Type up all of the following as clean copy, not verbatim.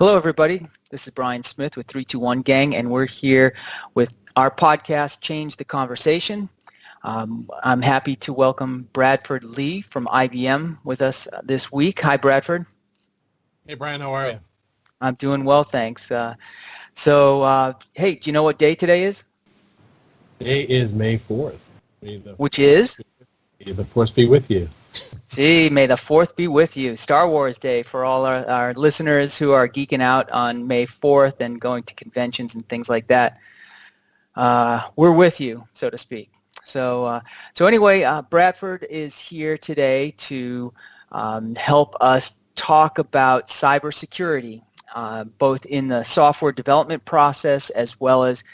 Hello, everybody. This is Bryan Smith with 321 Gang, and we're here with our podcast, Change the Conversation. I'm happy to welcome Bradford Leigh from IBM with us this week. Hi, Bradford. Hey, Bryan, how are you? I'm doing well, thanks. Hey, do you know what day today is? Today is May 4th. Which is? May the Force be with you. See, may the 4th be with you. Star Wars Day for all our listeners who are geeking out on May 4th and going to conventions and things like that. We're with you, so to speak. So anyway, Bradford is here today to help us talk about cybersecurity, both in the software development process as well as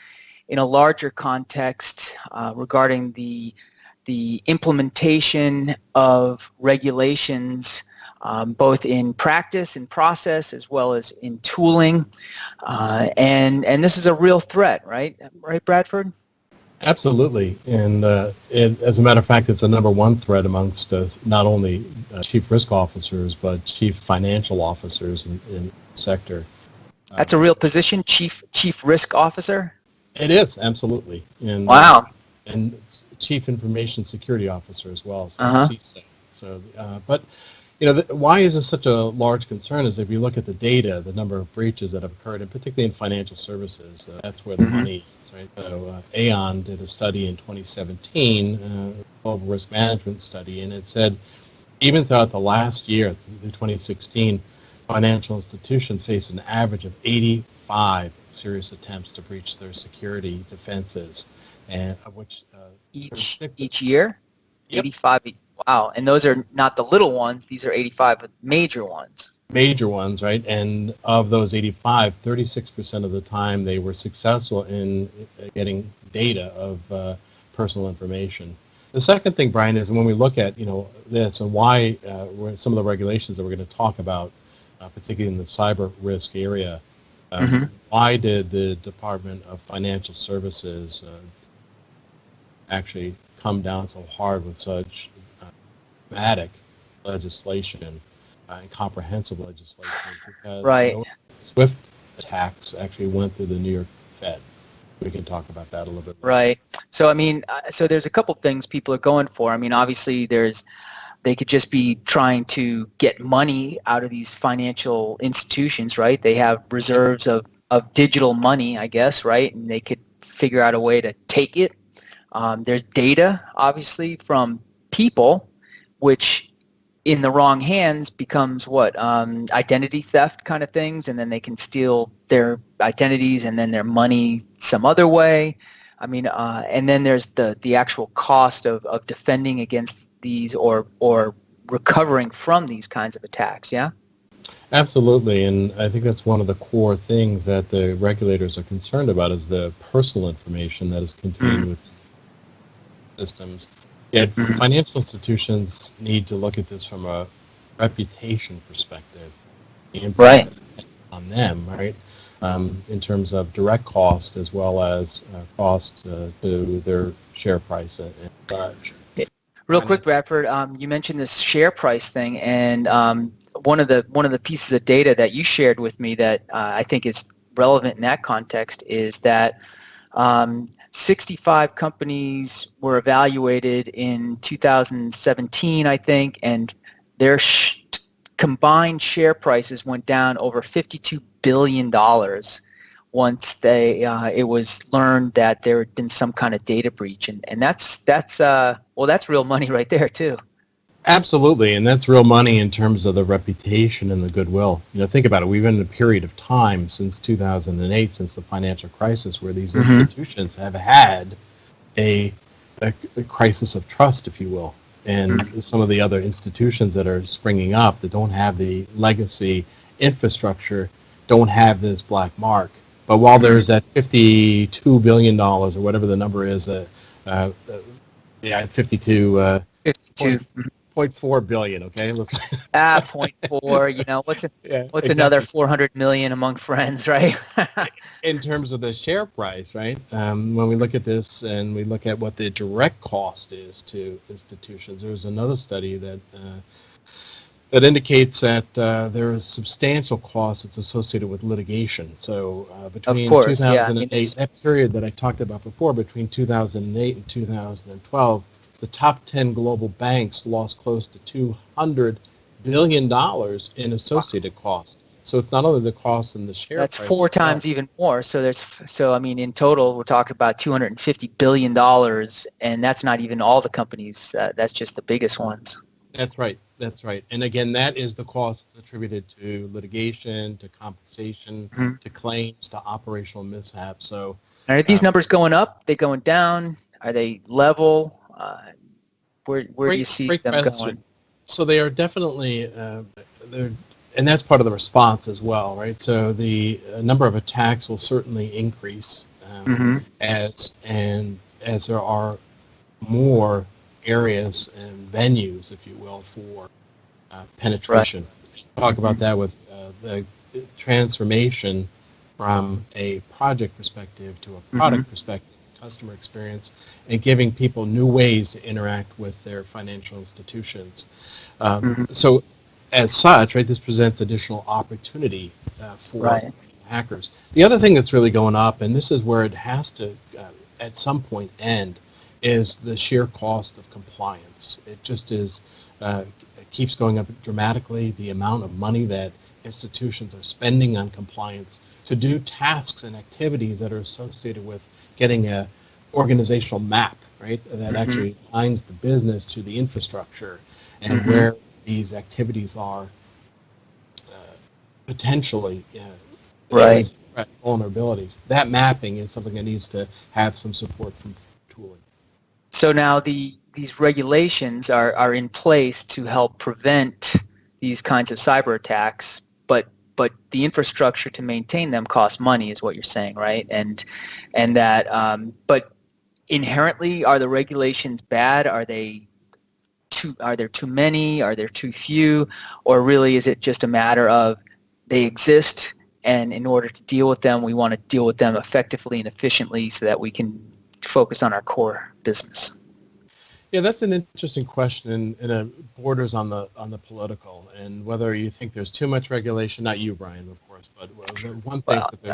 in a larger context regarding the implementation of regulations, both in practice and process as well as in tooling, and this is a real threat, right, Bradford? Absolutely, and as a matter of fact, it's a number one threat amongst not only chief risk officers but chief financial officers in the sector. That's a real position, chief risk officer. It is, absolutely, and wow, and chief information security officer as well. So CISO. But why is this such a large concern? Is if you look at the data, the number of breaches that have occurred, and particularly in financial services, that's where the money is, right? So Aon did a study in 2017, global risk management study, and it said even throughout the last year, through 2016, financial institutions faced an average of 85 serious attempts to breach their security defenses, and of which each year. Yep. 85. Wow, and those are not the little ones. These are 85 major ones. Major ones, right? And of those 85, 36% of the time they were successful in getting data of personal information. The second thing, Bryan, is when we look at this and why some of the regulations that we're going to talk about, particularly in the cyber risk area, why did the Department of Financial Services actually come down so hard with such dramatic legislation and comprehensive legislation? Because SWIFT attacks actually went through the New York Fed. We can talk about that a little bit later. Right. So so there's a couple things people are going for. I mean, obviously they could just be trying to get money out of these financial institutions, right? They have reserves of digital money, I guess, right? And they could figure out a way to take it. There's data, obviously, from people, which in the wrong hands becomes identity theft kind of things, and then they can steal their identities and then their money some other way. I mean, and then there's the actual cost of defending against these or recovering from these kinds of attacks, yeah? Absolutely, and I think that's one of the core things that the regulators are concerned about is the personal information that is contained with systems. Yet financial institutions need to look at this from a reputation perspective, the impact on them, right? In terms of direct cost as well as cost to their share price and such. Real quick, Bradford, you mentioned this share price thing, and one of the pieces of data that you shared with me that I think is relevant in that context is that 65 companies were evaluated in 2017, I think, and their combined share prices went down over $52 billion once it was learned that there had been some kind of data breach, and that's real money right there too. Absolutely, and that's real money in terms of the reputation and the goodwill. Think about it. We've been in a period of time since 2008, since the financial crisis, where these institutions have had a crisis of trust, if you will. And some of the other institutions that are springing up that don't have the legacy infrastructure don't have this black mark. But while there's that $52 billion or whatever the number is, 52.4 billion. Okay, let's 0.4. What's another 400 million among friends, right? In terms of the share price, right? When we look at this and we look at what the direct cost is to institutions, there's another study that that indicates that there is substantial cost that's associated with litigation. So Of between course, yeah. I mean, 2008, that period that I talked about before, between 2008 and 2012, the top 10 global banks lost close to $200 billion in associated costs. So it's not only the cost and the share that's price four itself. times even more. So I mean, in total, we're talking about $250 billion, and that's not even all the companies. That's just the biggest ones. That's right. That's right. And again, that is the cost attributed to litigation, to compensation, Mm-hmm. to claims, to operational mishaps. So Are these numbers going up? They going down? Are they level? Where do you see great them question. going? So they are definitely they're, and that's part of the response as well, right? So the number of attacks will certainly increase Mm-hmm. as there are more areas and venues, if you will, for Right. penetration. Talk Mm-hmm. about that with the transformation from a project perspective to a Mm-hmm. product perspective, customer experience, and giving people new ways to interact with their financial institutions. Mm-hmm. So as such, right, this presents additional opportunity for Right. hackers. The other thing that's really going up, and this is where it has to at some point end, is the sheer cost of compliance. It just is, it keeps going up dramatically, the amount of money that institutions are spending on compliance to do tasks and activities that are associated with getting a organizational map, right, that Mm-hmm. actually aligns the business to the infrastructure and Mm-hmm. where these activities are potentially Right. areas of threat, vulnerabilities. That mapping is something that needs to have some support from tooling. So now these regulations are in place to help prevent these kinds of cyber attacks, but the infrastructure to maintain them costs money, is what you're saying, right? And that but inherently, are the regulations bad? Are there too many? Are there too few? Or really is it just a matter of they exist, and in order to deal with them, we want to deal with them effectively and efficiently so that we can focus on our core business? Yeah, that's an interesting question, and it borders on the political, and whether you think there's too much regulation. Not you, Brian, of course, but one thinks Well, that no.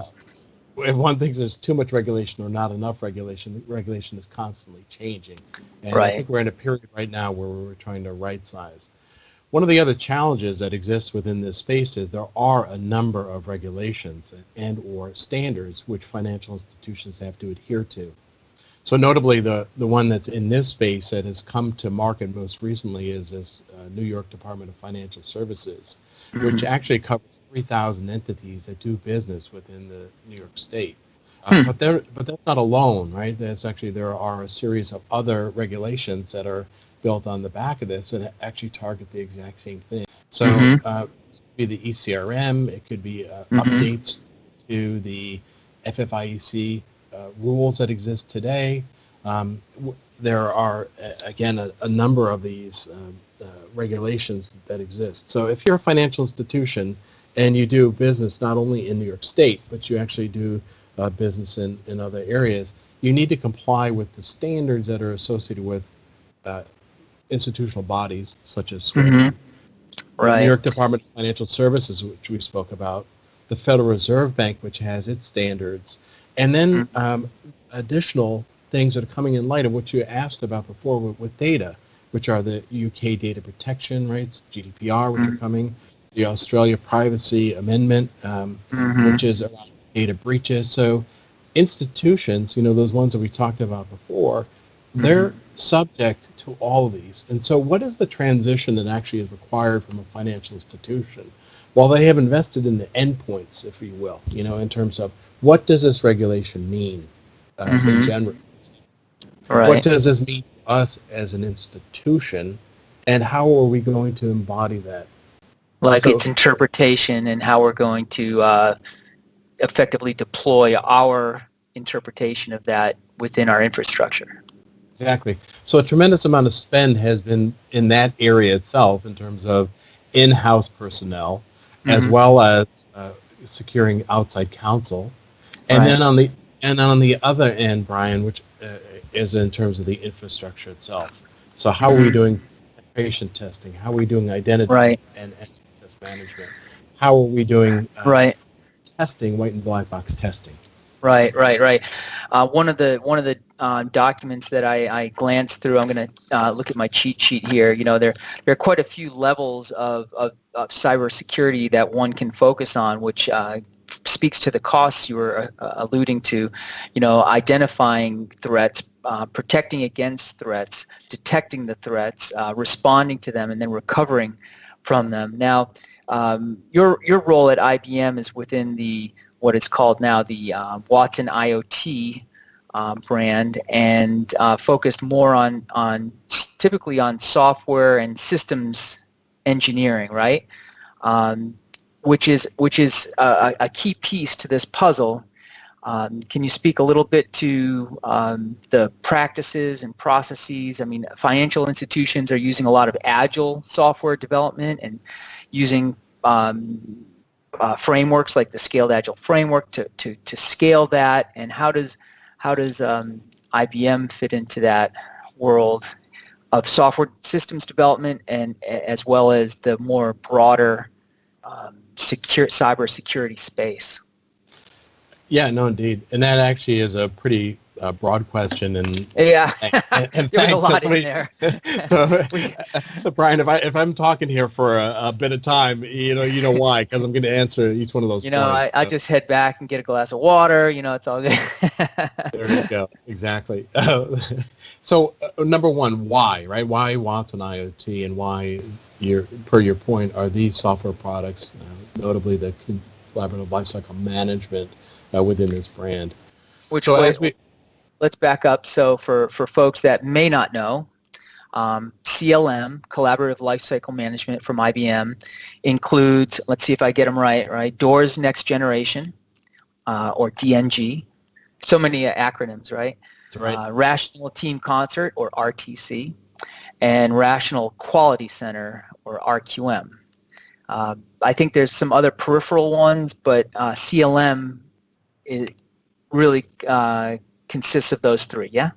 there's if one thinks there's too much regulation or not enough regulation. Regulation is constantly changing, and I Right. think we're in a period right now where we're trying to right size. One of the other challenges that exists within this space is there are a number of regulations and or standards which financial institutions have to adhere to. So notably, the one that's in this space that has come to market most recently is this New York Department of Financial Services, which Mm-hmm. actually covers 3,000 entities that do business within the New York State. Hmm. But that's not alone, right? That's actually, there are a series of other regulations that are built on the back of this and actually target the exact same thing. So Mm-hmm. it could be the ECRM, it could be Mm-hmm. updates to the FFIEC rules that exist today. There are, again, a number of these regulations that exist. So if you're a financial institution and you do business not only in New York State, but you actually do business in other areas, you need to comply with the standards that are associated with uh, institutional bodies such as SWIFT, Mm-hmm. the New Right. York Department of Financial Services, which we spoke about, the Federal Reserve Bank, which has its standards, and then Mm-hmm. additional things that are coming in light of what you asked about before with data, which are the UK data protection rights, GDPR, which are coming, the Australia Privacy Amendment, Mm-hmm. which is around data breaches. So institutions, those ones that we talked about before, Mm-hmm. they're subject to all of these. And so what is the transition that actually is required from a financial institution? Well, they have invested in the endpoints, if you will, in terms of what does this regulation mean in Mm-hmm. general? What Right. does this mean to us as an institution, and how are we going to embody that? Like So its interpretation and how we're going to effectively deploy our interpretation of that within our infrastructure. exactly. So a tremendous amount of spend has been in that area itself in terms of in-house personnel, as Mm-hmm. well as securing outside counsel, and Right. then on the other end, Brian, which is in terms of the infrastructure itself. So how are we Mm-hmm. doing penetration testing? How are we doing identity Right. and access management? How are we doing Right. testing, white and black box testing? Right. One of the documents that I glanced through, I'm going to look at my cheat sheet here. You know, there are quite a few levels of cybersecurity that one can focus on, which speaks to the costs you were alluding to. You know, identifying threats, protecting against threats, detecting the threats, responding to them, and then recovering from them. Now, your role at IBM is within what is called now the Watson IoT brand, and focused more on typically on software and systems engineering, right? Which is a key piece to this puzzle. Can you speak a little bit to the practices and processes? I mean, financial institutions are using a lot of agile software development and using frameworks like the Scaled Agile framework to scale that. And how does IBM fit into that world of software systems development, and as well as the more broader cybersecurity space? Yeah, no, indeed, and that actually is a pretty broad question, and yeah, and there's a thanks, lot in there. so Brian, if I'm talking here for a bit of time, you know why? Because I'm going to answer each one of those. You know, points, I just head back and get a glass of water. You know, it's all good. There you go. Exactly. So number one, why, right? Why Watson IoT, and why, per your point, are these software products, notably the collaborative lifecycle management within this brand? Let's back up. So for folks that may not know, CLM, Collaborative Lifecycle Management from IBM, includes, let's see if I get them right, DOORS Next Generation, or DNG. So many acronyms, right? That's right. Rational Team Concert, or RTC, and Rational Quality Center, or RQM. I think there's some other peripheral ones, but CLM really consists of those three. Yeah.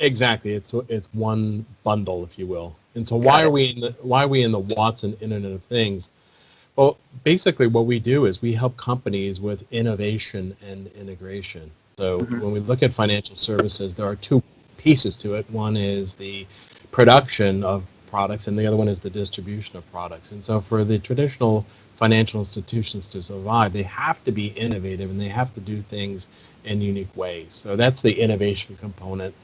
Exactly. It's one bundle, if you will. And so why are we in the Watson Internet of Things? Well, basically what we do is we help companies with innovation and integration. So when we look at financial services, there are two pieces to it. One is the production of products, and the other one is the distribution of products. And so for the traditional financial institutions to survive, they have to be innovative, and they have to do things in unique ways. So that's the innovation component.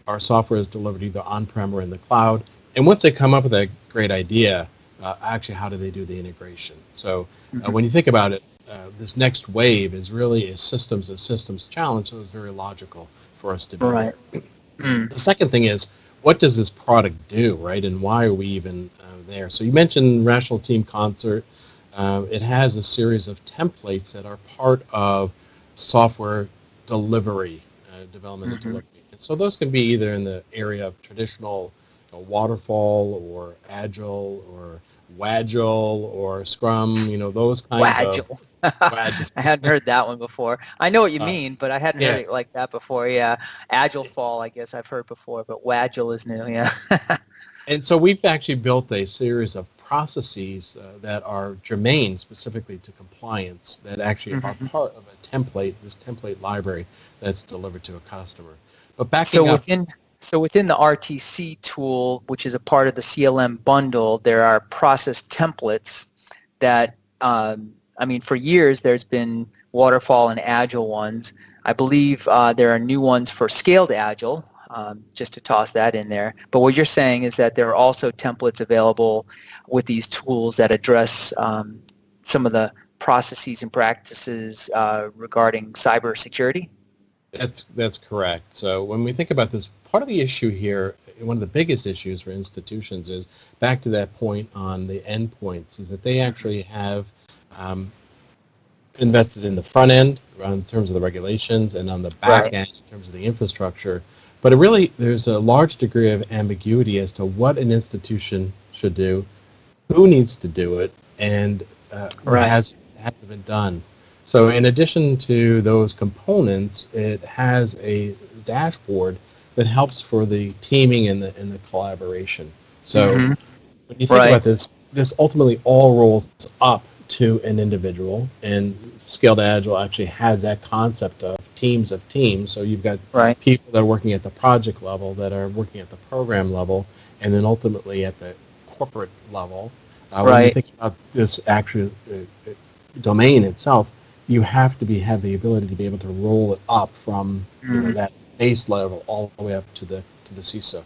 Our software is delivered either on-prem or in the cloud. And once they come up with a great idea, actually how do they do the integration? So when you think about it, this next wave is really a systems of systems challenge, so it's very logical for us to be there. The second thing is, what does this product do, right? And why are we even there? So you mentioned Rational Team Concert. It has a series of templates that are part of software delivery, development and delivery. And so those can be either in the area of traditional waterfall or agile or Wagile or Scrum, those kinds of... Wagile. I hadn't heard that one before. I know what you mean, but I hadn't heard it like that before. Yeah, Agile Fall, I guess I've heard before, but Wagile is new, yeah. And so we've actually built a series of processes that are germane specifically to compliance that actually are part of a template, this template library that's delivered to a customer. But within the RTC tool, which is a part of the CLM bundle, there are process templates that, for years there's been waterfall and agile ones. I believe there are new ones for scaled agile, just to toss that in there. But what you're saying is that there are also templates available with these tools that address some of the processes and practices regarding cybersecurity? That's correct. So when we think about this, part of the issue here, one of the biggest issues for institutions is, back to that point on the endpoints, is that they actually have invested in the front end in terms of the regulations and on the back end in terms of the infrastructure. But there's a large degree of ambiguity as to what an institution should do, who needs to do it, and what hasn't been done. So in addition to those components, it has a dashboard that helps for the teaming and the collaboration. So when you think about this ultimately all rolls up to an individual, and Scaled Agile actually has that concept of teams of teams. So you've got people that are working at the project level, that are working at the program level, and then ultimately at the corporate level. When you think about this actual domain itself, you have to have the ability to be able to roll it up from that base level all the way up to the CISO.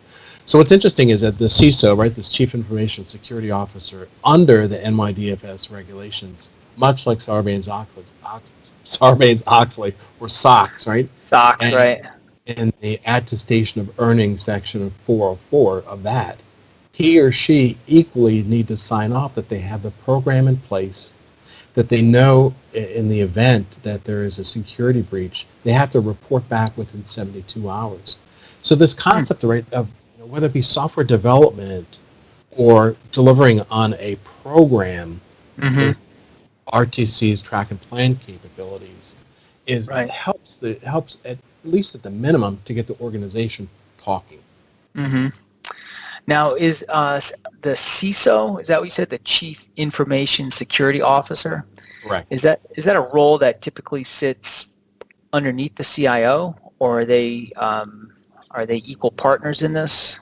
So what's interesting is that the CISO, right, this Chief Information Security Officer, under the NYDFS regulations, much like Sarbanes-Oxley, or SOX, right? SOX, right. In the attestation of earnings section of 404 of that, he or she equally need to sign off that they have the program in place, that they know in the event that there is a security breach, they have to report back within 72 hours. So this concept, right, of whether it be software development or delivering on a program with RTC's track and plan capabilities, helps at least at the minimum to get the organization talking. Now, is the CISO, is that what you said, the Chief Information Security Officer? Correct. Is that a role that typically sits underneath the CIO, or are they equal partners in this?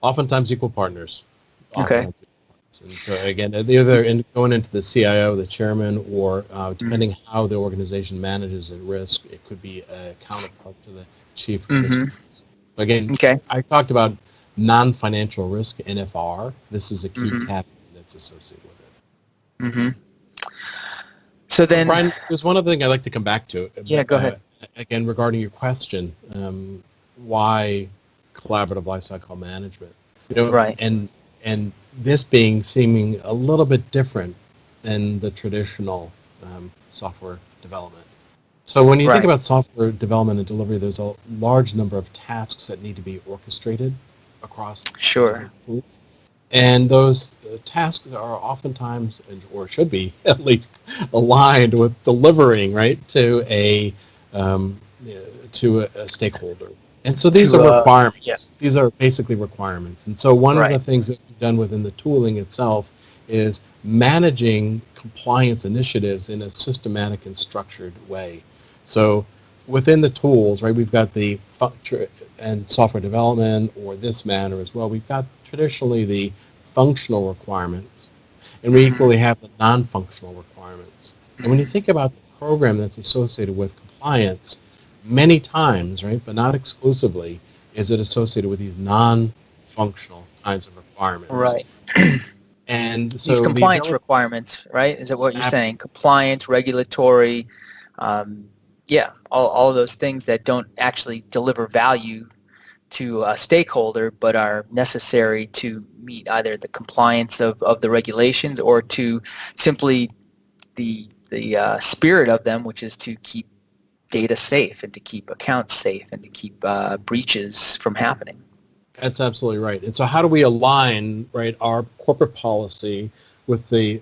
Oftentimes equal partners. Okay. And so again, either going into the CIO, the chairman, or depending how the organization manages at risk, it could be a counterpart to the chief risk. Again, I talked about non-financial risk, NFR. This is a key category that's associated with it. So then, Bryan, there's one other thing I'd like to come back to. Yeah, go ahead. Again, regarding your question, why collaborative lifecycle management? And this seeming a little bit different than the traditional software development. So when you think about software development and delivery, there's a large number of tasks that need to be orchestrated across tools. And those tasks are oftentimes, or should be at least, aligned with delivering to a stakeholder. And so these are requirements. These are basically requirements. And so one of the things that we've done within the tooling itself is managing compliance initiatives in a systematic and structured way. So within the tools, we've got the and software development, or this matter as well, we've got traditionally the functional requirements, and we equally have the non-functional requirements. And when you think about the program that's associated with compliance, many times, but not exclusively, is it associated with these non-functional kinds of requirements. And so these compliance requirements, is that what you're saying? Compliance, regulatory, all of those things that don't actually deliver value to a stakeholder, but are necessary to meet either the compliance of the regulations, or to simply the spirit of them, which is to keep data safe and to keep accounts safe and to keep breaches from happening. That's absolutely right. And so how do we align our corporate policy with the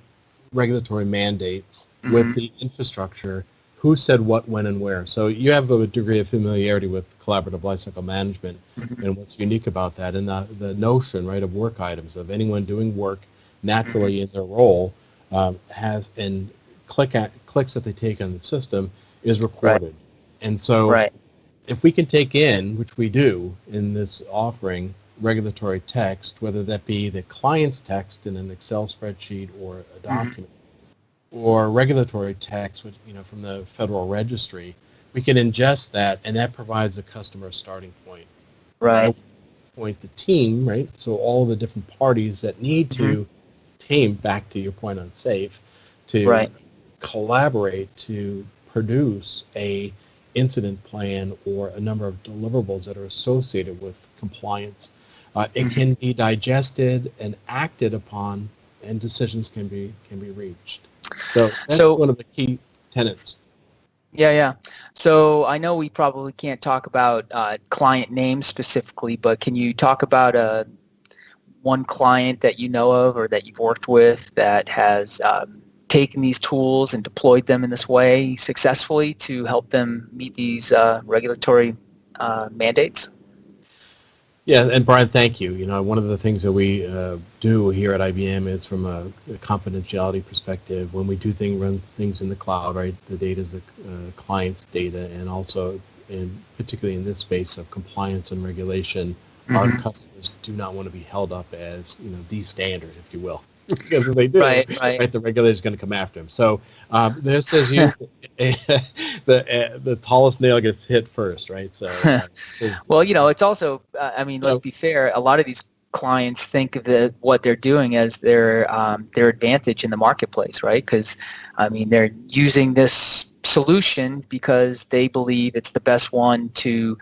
regulatory mandates, with the infrastructure, who said what, when, and where? So you have a degree of familiarity with collaborative lifecycle management and what's unique about that, and the notion of work items, of anyone doing work naturally in their role has, and clicks that they take on the system is recorded. And so if we can take in, which we do in this offering, regulatory text, whether that be the client's text in an Excel spreadsheet or a document, or regulatory text, which, from the Federal Registry, we can ingest that, and that provides the customer a starting point. Point the team, so all the different parties that need to team, back to your point on SAFE, to collaborate to produce a incident plan or a number of deliverables that are associated with compliance. It can be digested and acted upon, and decisions can be reached. So that's one of the key tenets. So I know we probably can't talk about client names specifically, but can you talk about one client that you know of or that you've worked with that has taken these tools and deployed them in this way successfully to help them meet these regulatory mandates? Yeah, and Brian, thank you. One of the things that we do here at IBM is from a confidentiality perspective. When we do run things in the cloud, right? The data is the client's data, and also, particularly in this space of compliance and regulation, our customers do not want to be held up as the standard, if you will, because if they do, right, the regulator is going to come after them. So this says the tallest nail gets hit first, right? So well, it's also, I mean, let's be fair. A lot of these clients think of what they're doing as their advantage in the marketplace, right? Because, I mean, they're using this solution because they believe it's the best one to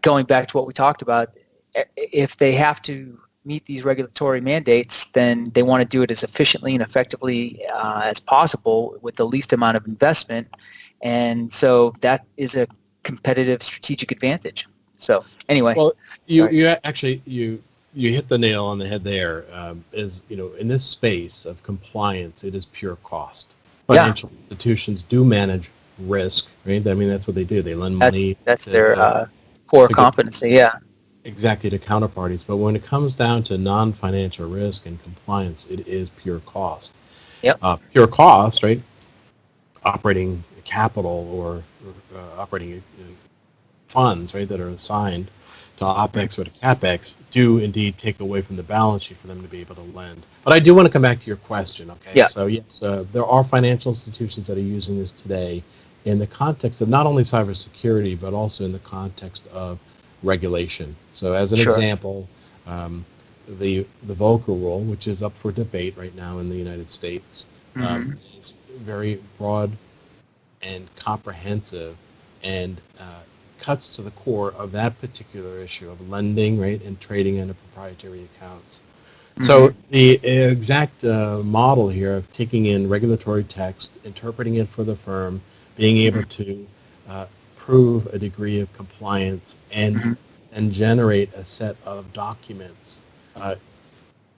going back to what we talked about. If they have to meet these regulatory mandates, then they want to do it as efficiently and effectively as possible with the least amount of investment. And so that is a competitive strategic advantage. So anyway, well, you actually hit the nail on the head there. In this space of compliance, it is pure cost. Financial institutions do manage risk, right? I mean, that's what they do. They lend money. That's their core competency. Yeah. Exactly, to counterparties. But when it comes down to non-financial risk and compliance, it is pure cost. Yep. Pure cost, right? Operating capital or operating funds, right, that are assigned to OPEX or to CAPEX do indeed take away from the balance sheet for them to be able to lend. But I do want to come back to your question, okay? Yeah. So yes, there are financial institutions that are using this today in the context of not only cybersecurity, but also in the context of regulation. So as an example, the Volcker Rule, which is up for debate right now in the United States, is very broad and comprehensive and cuts to the core of that particular issue of lending, right, and trading into proprietary accounts. So the exact model here of taking in regulatory text, interpreting it for the firm, being able to prove a degree of compliance and generate a set of documents.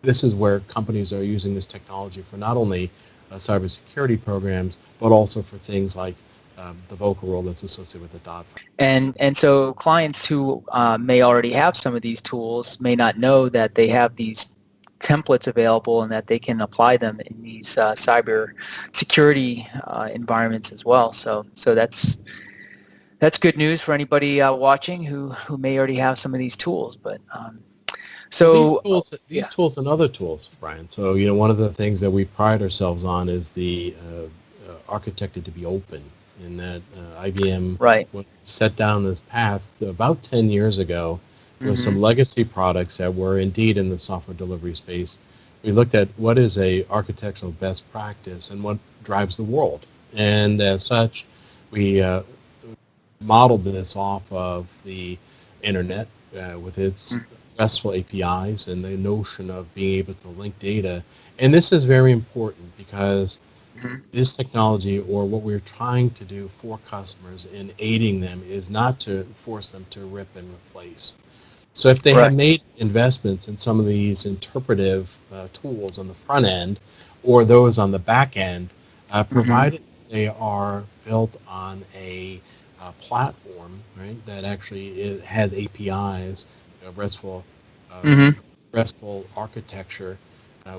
This is where companies are using this technology for not only cybersecurity programs, but also for things like the Volcker Rule that's associated with the Dodd-Frank. And so clients who may already have some of these tools may not know that they have these templates available and that they can apply them in these cyber security environments as well. So that's good news for anybody watching who may already have some of these tools. But these tools and other tools, Brian. So one of the things that we pride ourselves on is the architected to be open, in that IBM set down this path about 10 years ago with some legacy products that were indeed in the software delivery space. We looked at what is a architectural best practice and what drives the world. And as such, we modeled this off of the internet with its RESTful APIs and the notion of being able to link data. And this is very important because this technology, or what we're trying to do for customers in aiding them, is not to force them to rip and replace. So if they have made investments in some of these interpretive tools on the front end or those on the back end, provided they are built on a platform, right, that actually has APIs, RESTful architecture,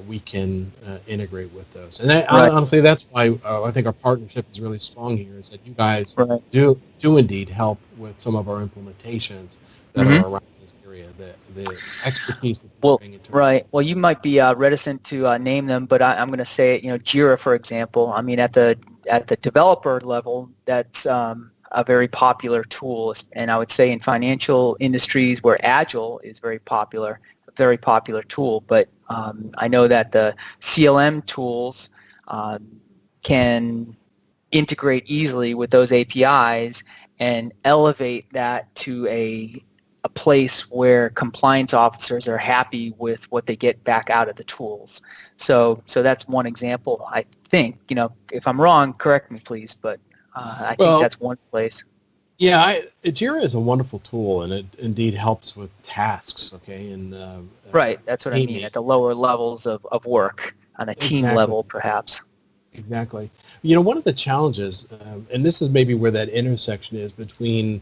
we can integrate with those. And honestly, that's why I think our partnership is really strong here, is that you guys do indeed help with some of our implementations that are around this area, the expertise that you bring into it. Well, you might be reticent to name them, but I'm going to say it. Jira, for example. I mean, at the developer level, that's a very popular tool, and I would say in financial industries where Agile is very popular tool. But I know that the CLM tools can integrate easily with those APIs and elevate that to a place where compliance officers are happy with what they get back out of the tools. So that's one example. I think, if I'm wrong, correct me please, but I think that's one place. Yeah, Jira is a wonderful tool, and it indeed helps with tasks, okay? And that's what I mean, at the lower levels of work, on a team level, perhaps. Exactly. One of the challenges, and this is maybe where that intersection is between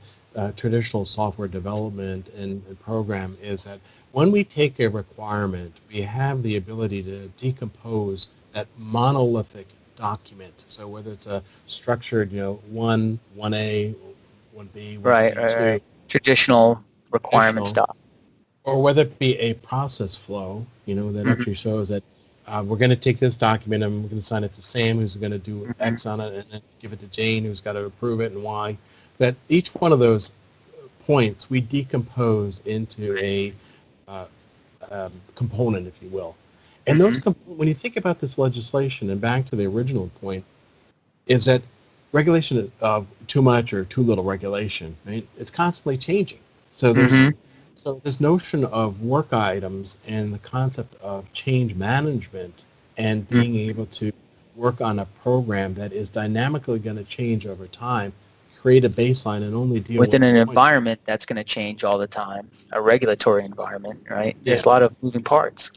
traditional software development and program is that when we take a requirement, we have the ability to decompose that monolithic document. So whether it's a structured, 1A, 1B, Right, 1C, right, 2, right. Traditional requirement traditional, stuff. or whether it be a process flow, that Hmm. actually shows that we're going to take this document and we're going to assign it to Sam, who's going to do Hmm. X on it, and then give it to Jane, who's got to approve it, and Y. That each one of those points we decompose into a uh, component, if you will. And Hmm. when you think about this legislation, and back to the original point, is that regulation of too much or too little regulation, right? It's constantly changing. So Hmm. this notion of work items and the concept of change management and being able to work on a program that is dynamically going to change over time, create a baseline and only deal with Within an points. environment that's going to change all the time, a regulatory environment, right? There's Yeah. a lot of moving parts.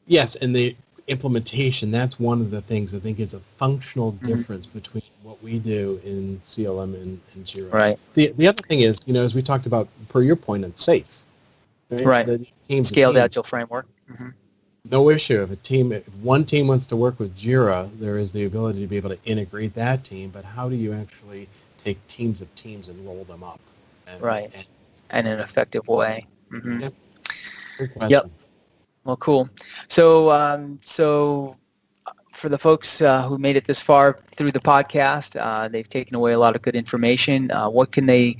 Yes, and the implementation, that's one of the things I think is a functional Hmm. difference between what we do in CLM and Jira. Right, The other thing is, as we talked about, per your point, it's safe, right? right. The team's a Scaled team. agile framework. Hmm. No issue. If one team wants to work with Jira, there is the ability to be able to integrate that team, but how do you actually take teams of teams and roll them up? Right, And and in an effective way. Hmm. yeah, great Yep. question. Well, cool. So for the folks who made it this far through the podcast, they've taken away a lot of good information. What can they,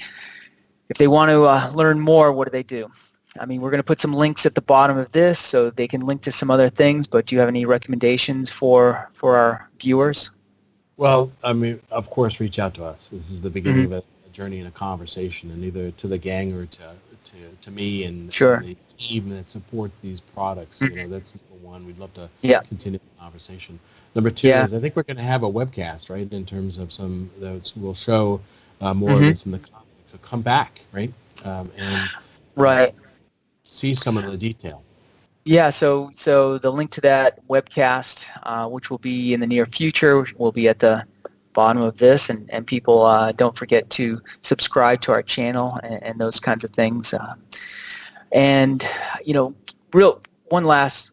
if they want to learn more, what do they do? I mean, we're going to put some links at the bottom of this so they can link to some other things, but do you have any recommendations for our viewers? Well, I mean, of course, reach out to us. This is the beginning Hmm. of a journey and a conversation, and either to the gang or to me and Sure. the team that supports these products. Mhm. That's number one. We'd love to Yeah. continue the conversation. Number two Yeah. is I think we're going to have a webcast, right, in terms of some that will show more of Hmm. this in the context. So come back, right, and uh, Right. see some of the detail. Yeah, so the link to that webcast, which will be in the near future, will be at the bottom of this, and people don't forget to subscribe to our channel and those kinds of things. And you know, real one last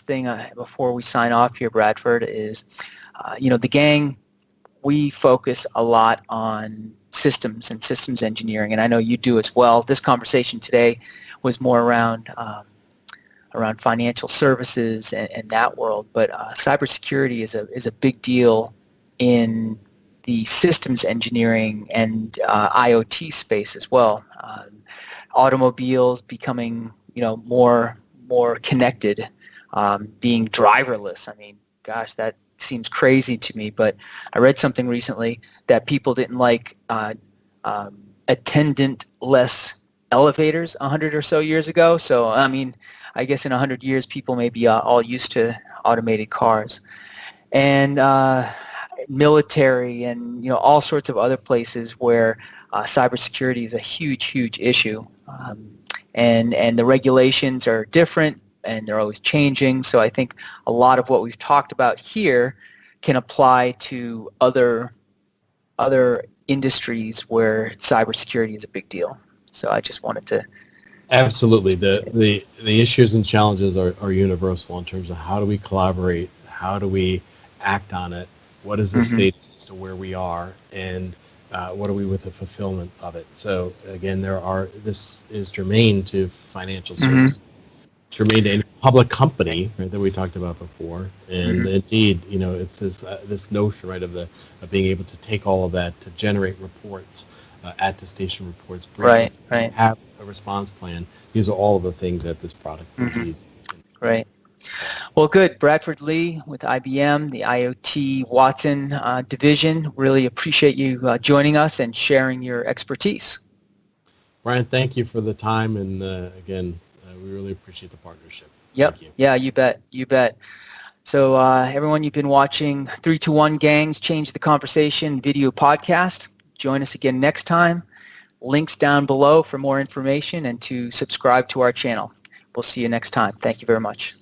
thing before we sign off here, Bradford, is the gang, we focus a lot on systems and systems engineering, and I know you do as well. This conversation today was more around financial services and that world. But cybersecurity is a big deal in the systems engineering and IoT space as well. Automobiles becoming more connected, being driverless. I mean, gosh, that seems crazy to me. But I read something recently that people didn't like attendant-less elevators 100 or so years ago. So, I mean, I guess in 100 years, people may be all used to automated cars. And military and all sorts of other places where cybersecurity is a huge issue. And the regulations are different and they're always changing. So I think a lot of what we've talked about here can apply to other industries where cybersecurity is a big deal. So I just wanted to Absolutely. say it. The issues and challenges are universal in terms of how do we collaborate, how do we act on it, what is the Hmm. status as to where we are, and what are we with the fulfillment of it. So again, this is germane to financial Hmm. services, germane to any public company, right, that we talked about before, and Hmm. indeed, it's this notion, right, of being able to take all of that to generate reports, attestation reports, breach Right, reports, right. have a response plan. These are all of the things that this product Hmm. indeed. Right. Well, good. Bradford Leigh with IBM, the IoT Watson division. Really appreciate you joining us and sharing your expertise. Bryan, thank you for the time, and again, we really appreciate the partnership. Yep. Thank you. Yeah, you bet. You bet. So everyone, you've been watching 321 Gangs Change the Conversation video podcast. Join us again next time. Links down below for more information and to subscribe to our channel. We'll see you next time. Thank you very much.